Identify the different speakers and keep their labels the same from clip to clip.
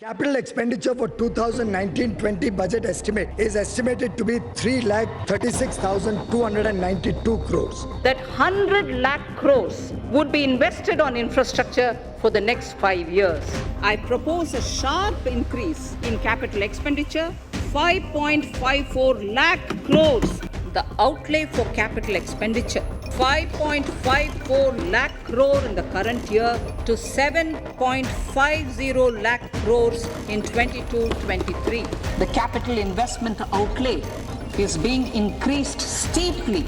Speaker 1: Capital expenditure for 2019-20 budget estimate is estimated to be 3,36,292 crores.
Speaker 2: That 100 lakh crores would be invested on infrastructure for the next 5 years. I propose a sharp increase in capital expenditure, 5.54 lakh crores. The outlay for capital expenditure, 5.54 lakh crore in the current year to 7.50 lakh crores in 22-23. The capital investment outlay is being increased steeply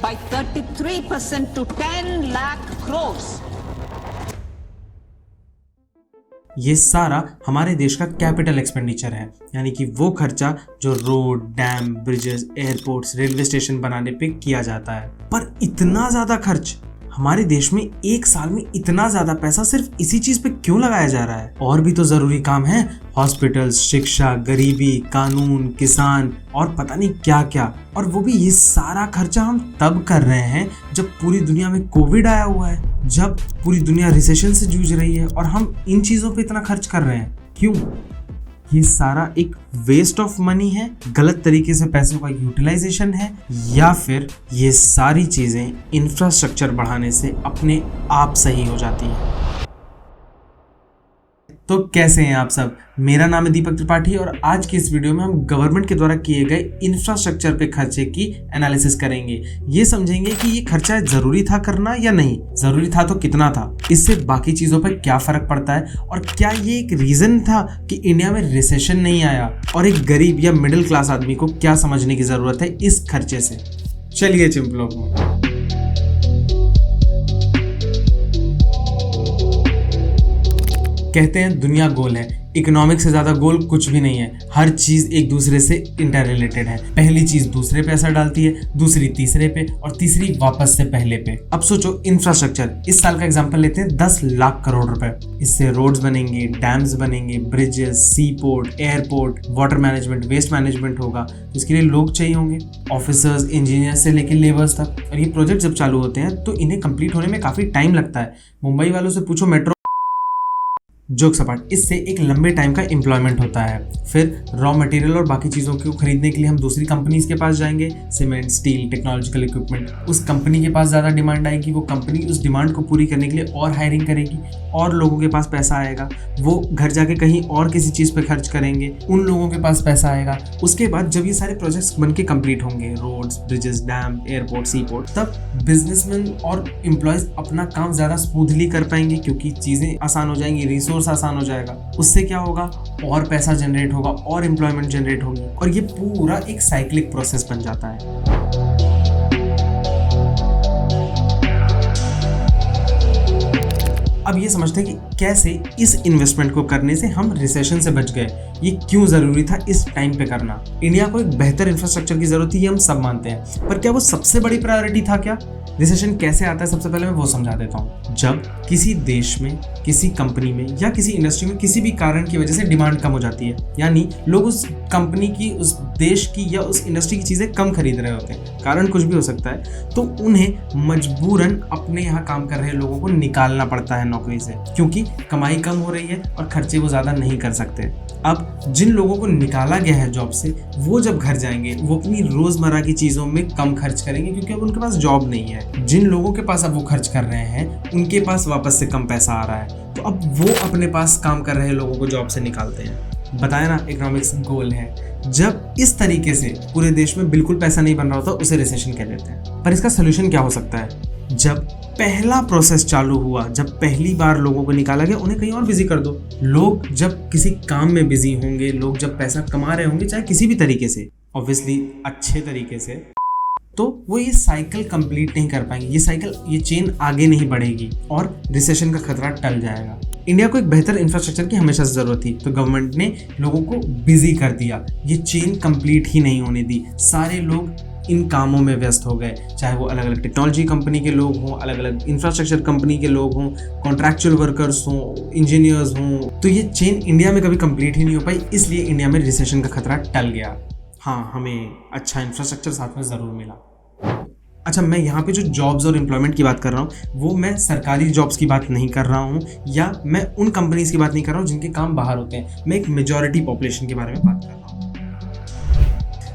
Speaker 2: by 33% to 10 lakh crores.
Speaker 3: ये सारा हमारे देश का capital expenditure है, यानी कि वो खर्चा जो road, dam, bridges, airports, railway station बनाने पे किया जाता है। पर इतना ज़्यादा खर्च हमारे देश में एक साल में इतना ज़्यादा पैसा सिर्फ इसी चीज़ पे क्यों लगाया जा रहा है? और भी तो ज़रूरी काम है, हॉस्पिटल्स, शिक्षा, गरीबी, कानून, किसान और पता नहीं क्या क्या। और वो भी ये सारा खर्चा हम तब कर रहे हैं जब पूरी दुनिया में कोविड आया हुआ है, जब पूरी दुनिया रिसेशन से जूझ रही है और हम इन चीज़ों पे इतना खर्च कर रहे हैं। क्यों? ये सारा एक वेस्ट ऑफ मनी है, गलत तरीके से पैसों का यूटिलाइजेशन है, या फिर ये सारी चीज़ें इंफ्रास्ट्रक्चर बढ़ाने से अपने आप सही हो जाती हैं। तो कैसे हैं आप सब? मेरा नाम है दीपक त्रिपाठी और आज की इस वीडियो में हम गवर्नमेंट के द्वारा किए गए इंफ्रास्ट्रक्चर पे खर्चे की एनालिसिस करेंगे। ये समझेंगे कि ये खर्चा जरूरी था करना या नहीं, जरूरी था तो कितना था, इससे बाकी चीजों पर क्या फर्क पड़ता है, और क्या ये एक रीजन था कि इंडिया में रिसेशन नहीं आया, और एक गरीब या मिडिल क्लास आदमी को क्या समझने की जरूरत है इस खर्चे से। चलिए चिंपलों को। कहते हैं दुनिया गोल है, इकोनॉमिक से ज्यादा गोल कुछ भी नहीं है। हर चीज एक दूसरे से इंटर रिलेटेड है। पहली चीज दूसरे पे असर डालती है, दूसरी तीसरे पे, और तीसरी वापस से पहले पे। अब सोचो इंफ्रास्ट्रक्चर, इस साल का एग्जांपल लेते हैं 10 लाख करोड़ रुपए। इससे रोड्स बनेंगे, डैम्स बनेंगे, bridges, sea port, airport, water management, waste management होगा। इसके लिए लोग चाहिए होंगे, ऑफिसर्स, इंजीनियर्स से लेकर लेबर्स तक। और ये प्रोजेक्ट जब चालू होते हैं तो इन्हें कंप्लीट होने में काफी टाइम लगता है। मुंबई वालों से पूछो मेट्रो, जोक सपाट, इससे एक लंबे टाइम का एम्प्लॉयमेंट होता है। फिर रॉ मटेरियल और बाकी चीज़ों को खरीदने के लिए हम दूसरी कंपनीज के पास जाएंगे, सीमेंट, स्टील, टेक्नोलॉजिकल इक्विपमेंट। उस कंपनी के पास ज़्यादा डिमांड आएगी, वो कंपनी उस डिमांड को पूरी करने के लिए और हायरिंग करेगी, और लोगों के पास पैसा आएगा, वो घर जाके कहीं और किसी चीज़ पे खर्च करेंगे, उन लोगों के पास पैसा आएगा। उसके बाद जब ये सारे प्रोजेक्ट्स बन के कंप्लीट होंगे, रोड्स, ब्रिजेस, डैम, एयरपोर्ट, सी पोर्ट, तब बिजनेसमैन और एम्प्लॉयज़ अपना काम ज़्यादा स्मूथली कर पाएंगे, क्योंकि चीज़ें आसान हो जाएंगी, रिसोर्स आसान हो जाएगा। उससे क्या होगा? और पैसा जनरेट होगा, और एम्प्लॉयमेंट जनरेट होगी, और ये पूरा एक साइक्लिक प्रोसेस बन जाता है। अब ये समझते हैं कि कैसे इस इन्वेस्टमेंट को करने से हम रिसेशन से बच गए, ये क्यों जरूरी था इस टाइम पे करना। इंडिया को एक बेहतर इंफ्रास्ट्रक्चर की जरूरत थी, ये हम सब मानते हैं, पर क्या वो सबसे बड़ी प्रायोरिटी था क्या? रिसेशन कैसे आता है, सबसे पहले मैं वो समझा देता हूँ। जब किसी देश में, किसी कंपनी में या किसी इंडस्ट्री में किसी भी कारण की वजह से डिमांड कम हो जाती है, यानी लोग उस कंपनी की, उस देश की या उस इंडस्ट्री की चीज़ें कम खरीद रहे होते हैं, कारण कुछ भी हो सकता है, तो उन्हें मजबूरन अपने यहाँ काम कर रहे लोगों को निकालना पड़ता है नौकरी से, क्योंकि कमाई कम हो रही है और खर्चे वो ज़्यादा नहीं कर सकते। अब जिन लोगों को निकाला गया है जॉब से, वो जब घर जाएंगे वो अपनी रोज़मर्रा की चीज़ों में कम खर्च करेंगे, क्योंकि अब उनके पास जॉब नहीं है। जिन लोगों के पास अब वो खर्च कर रहे हैं, उनके पास वापस से कम पैसा आ रहा है, तो अब वो अपने पास काम कर रहे लोगों को जॉब से निकालते हैं। बताया ना, इकोनॉमिक्स गोल है। जब इस तरीके से पूरे देश में बिल्कुल पैसा नहीं बन रहा होता, उसे रिसेशन कह देते हैं। पर इसका सोल्यूशन क्या हो सकता है? जब पहला प्रोसेस चालू हुआ, जब पहली बार लोगों को निकाला गया, उन्हें कहीं और बिजी कर दो। लोग जब किसी काम में बिजी होंगे, लोग जब पैसा कमा रहे होंगे, चाहे किसी भी तरीके से, ऑब्वियसली अच्छे तरीके से, तो वो ये साइकिल कंप्लीट नहीं कर पाएंगे, ये साइकिल, ये चेन आगे नहीं बढ़ेगी और रिसेशन का खतरा टल जाएगा। इंडिया को एक बेहतर इंफ्रास्ट्रक्चर की हमेशा से जरूरत थी, तो गवर्नमेंट ने लोगों को बिजी कर दिया, ये चेन कंप्लीट ही नहीं होने दी। सारे लोग इन कामों में व्यस्त हो गए, चाहे वो अलग अलग टेक्नोलॉजी कंपनी के लोग हों, अलग अलग इंफ्रास्ट्रक्चर कंपनी के लोग हों, कॉन्ट्रैक्चुअल वर्कर्स हों, इंजीनियर्स हों, तो ये चेन इंडिया में कभी कंप्लीट ही नहीं हो पाई, इसलिए इंडिया में रिसेशन का खतरा टल गया। हाँ, हमें अच्छा इंफ्रास्ट्रक्चर साथ में ज़रूर मिला। अच्छा, मैं यहाँ पे जो जॉब्स और एम्प्लॉयमेंट की बात कर रहा हूँ वो मैं सरकारी जॉब्स की बात नहीं कर रहा हूँ या मैं उन कंपनीज की बात नहीं कर रहा हूँ जिनके काम बाहर होते हैं। मैं एक मेजॉरिटी पॉपुलेशन के बारे में बात कर रहा हूँ।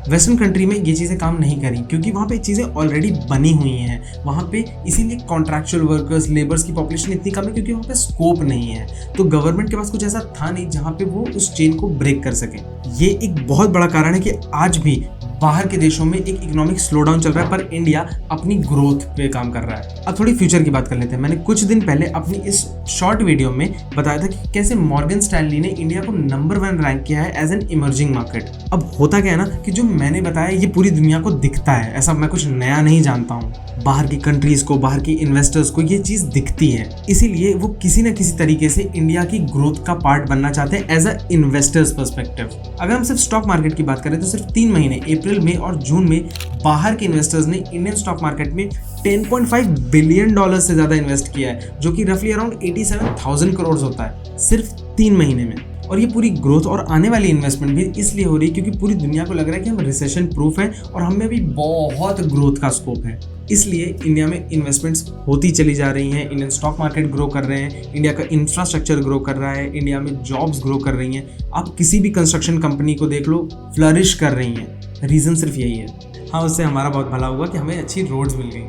Speaker 3: वेस्टर्न कंट्री में ये चीज़ें काम नहीं करी क्योंकि वहाँ पे चीज़ें ऑलरेडी बनी हुई हैं। वहाँ पे इसीलिए कॉन्ट्रैक्चुअल वर्कर्स, लेबर्स की पॉपुलेशन इतनी कम है क्योंकि वहाँ पे स्कोप नहीं है। तो गवर्नमेंट के पास कुछ ऐसा था नहीं जहाँ पे वो उस चेन को ब्रेक कर सके। ये एक बहुत बड़ा कारण है कि आज भी बाहर के देशों में एक इकोनॉमिक स्लोडाउन चल रहा है, पर इंडिया अपनी ग्रोथ पे काम कर रहा है। अब थोड़ी फ्यूचर की बात कर लेते हैं। मैंने कुछ दिन पहले अपनी इस शॉर्ट वीडियो में बताया था कि कैसे मॉर्गन स्टैनली ने इंडिया को नंबर 1 रैंक किया है एज एन इमर्जिंग मार्केट। अब होता क्या है ना कि जो मैंने बताया ये पूरी दुनिया को दिखता है, ऐसा मैं कुछ नया नहीं जानता हूँ। बाहर की कंट्रीज को, बाहर की इन्वेस्टर्स को ये चीज़ दिखती है, इसीलिए वो किसी न किसी तरीके से इंडिया की ग्रोथ का पार्ट बनना चाहते हैं एज अ इन्वेस्टर्स पर्सपेक्टिव। अगर हम सिर्फ स्टॉक मार्केट की बात करें तो सिर्फ 3 महीने अप्रैल में और जून में बाहर के इन्वेस्टर्स ने इंडियन स्टॉक मार्केट में $10.5 बिलियन से ज़्यादा इन्वेस्ट किया है, जो कि रफली अराउंड 87,000 करोड़ होता है सिर्फ 3 महीने में। और ये पूरी ग्रोथ और आने वाली इन्वेस्टमेंट भी इसलिए हो रही है क्योंकि पूरी दुनिया को लग रहा है कि हम रिसेशन प्रूफ हैं और हमें भी बहुत ग्रोथ का स्कोप है। इसलिए इंडिया में इन्वेस्टमेंट्स होती चली जा रही हैं, इंडियन स्टॉक मार्केट ग्रो कर रहे हैं, इंडिया का इंफ्रास्ट्रक्चर ग्रो कर रहा है, इंडिया में जॉब्स ग्रो कर रही हैं। आप किसी भी कंस्ट्रक्शन कंपनी को देख लो, फ्लरिश कर रही हैं। रीज़न सिर्फ यही है। हाँ, उससे हमारा बहुत भला हुआ कि हमें अच्छी रोड्स मिल गई।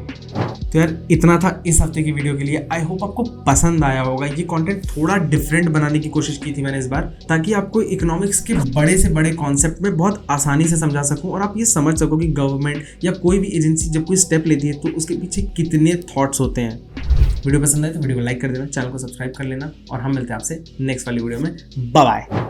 Speaker 3: तो यार इतना था इस हफ्ते की वीडियो के लिए। आई होप आपको पसंद आया होगा। ये कंटेंट थोड़ा डिफरेंट बनाने की कोशिश की थी मैंने इस बार, ताकि आपको इकोनॉमिक्स के बड़े से बड़े कॉन्सेप्ट में बहुत आसानी से समझा सकूं और आप ये समझ सको कि गवर्नमेंट या कोई भी एजेंसी जब कोई स्टेप लेती है तो उसके पीछे कितने थॉट्स होते हैं। वीडियो पसंद आए तो वीडियो को लाइक कर देना, चैनल को सब्सक्राइब कर लेना और हम मिलते हैं आपसे नेक्स्ट वाली वीडियो में। Bye bye.